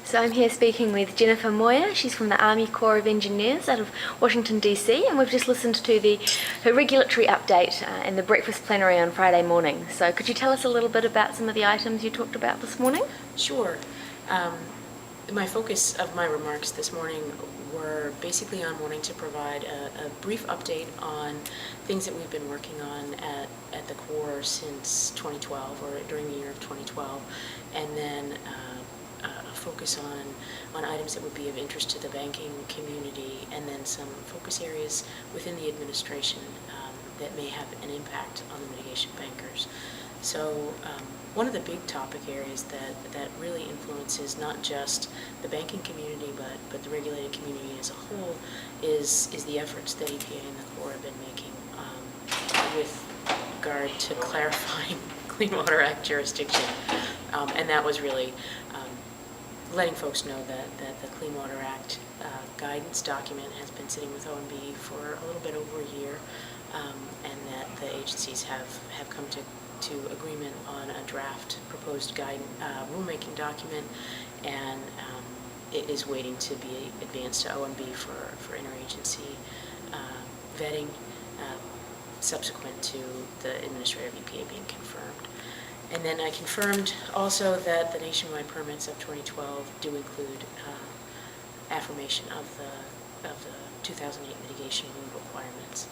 So I'm here speaking with Jenifer Moyer. She's from the Army Corps of Engineers out of Washington DC, and we've just listened to her regulatory update in the Breakfast Plenary on Friday morning. So could you tell us a little bit about some of the items you talked about this morning? Sure. My focus of my remarks this morning were basically on wanting to provide a brief update on things that we've been working on at the Corps since 2012, or during the year of 2012, and then a focus on items that would be of interest to the banking community, and then some focus areas within the administration that may have an impact on the mitigation bankers. So one of the big topic areas that really influences not just the banking community but the regulated community as a whole is the efforts that EPA and the Corps have been making with regard to clarifying Clean Water Act jurisdiction. And that was really letting folks know that the Clean Water Act guidance document has been sitting with OMB for a little bit over a year, and that the agencies have come to agreement on a draft proposed rulemaking document, and it is waiting to be advanced to OMB for interagency vetting subsequent to the administrative EPA being confirmed. And then I confirmed also that the nationwide permits of 2012 do include affirmation of the 2008 mitigation rule requirements.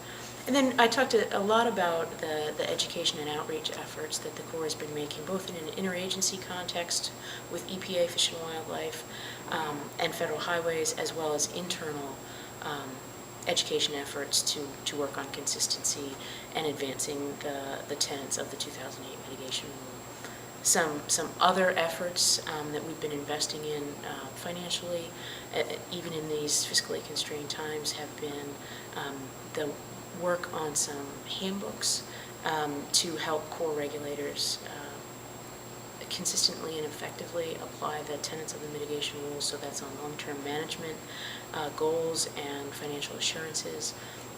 And then I talked a lot about the education and outreach efforts that the Corps has been making, both in an interagency context with EPA, Fish and Wildlife, and Federal Highways, as well as internal education efforts to work on consistency and advancing the tenets of the 2008 mitigation rule. Some other efforts that we've been investing in financially, even in these fiscally constrained times, have been the work on some handbooks to help Corps regulators consistently and effectively apply the tenets of the mitigation rules. So that's on long-term management goals and financial assurances,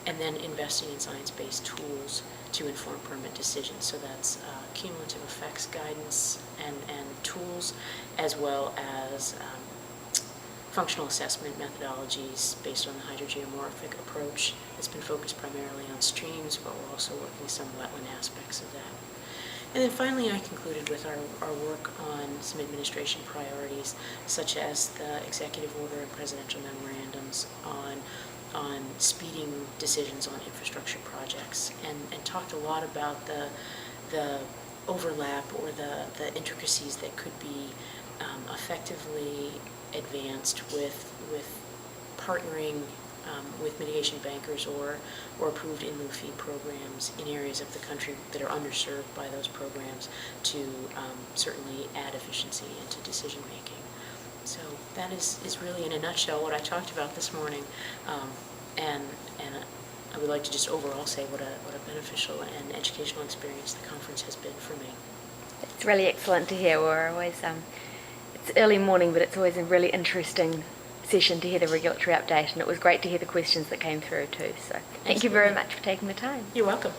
and then investing in science-based tools to inform permit decisions. So that's cumulative effects guidance and tools, as well as functional assessment methodologies based on the hydrogeomorphic approach that's been focused primarily on streams, but we're also working some wetland aspects of that. And then finally, I concluded with our work on some administration priorities, such as the executive order and presidential memorandums on speeding decisions on infrastructure projects, and talked a lot about the overlap or the intricacies that could be effectively advanced with partnering with mitigation bankers or approved in lieu fee programs in areas of the country that are underserved by those programs to certainly add efficiency into decision making. So that is really in a nutshell what I talked about this morning, and I would like to just overall say what a beneficial and educational experience the conference has been for me. It's really excellent to hear. We're always it's early morning, but it's always a really interesting session to hear the regulatory update, and it was great to hear the questions that came through too. So thank you very much for taking the time. You're welcome.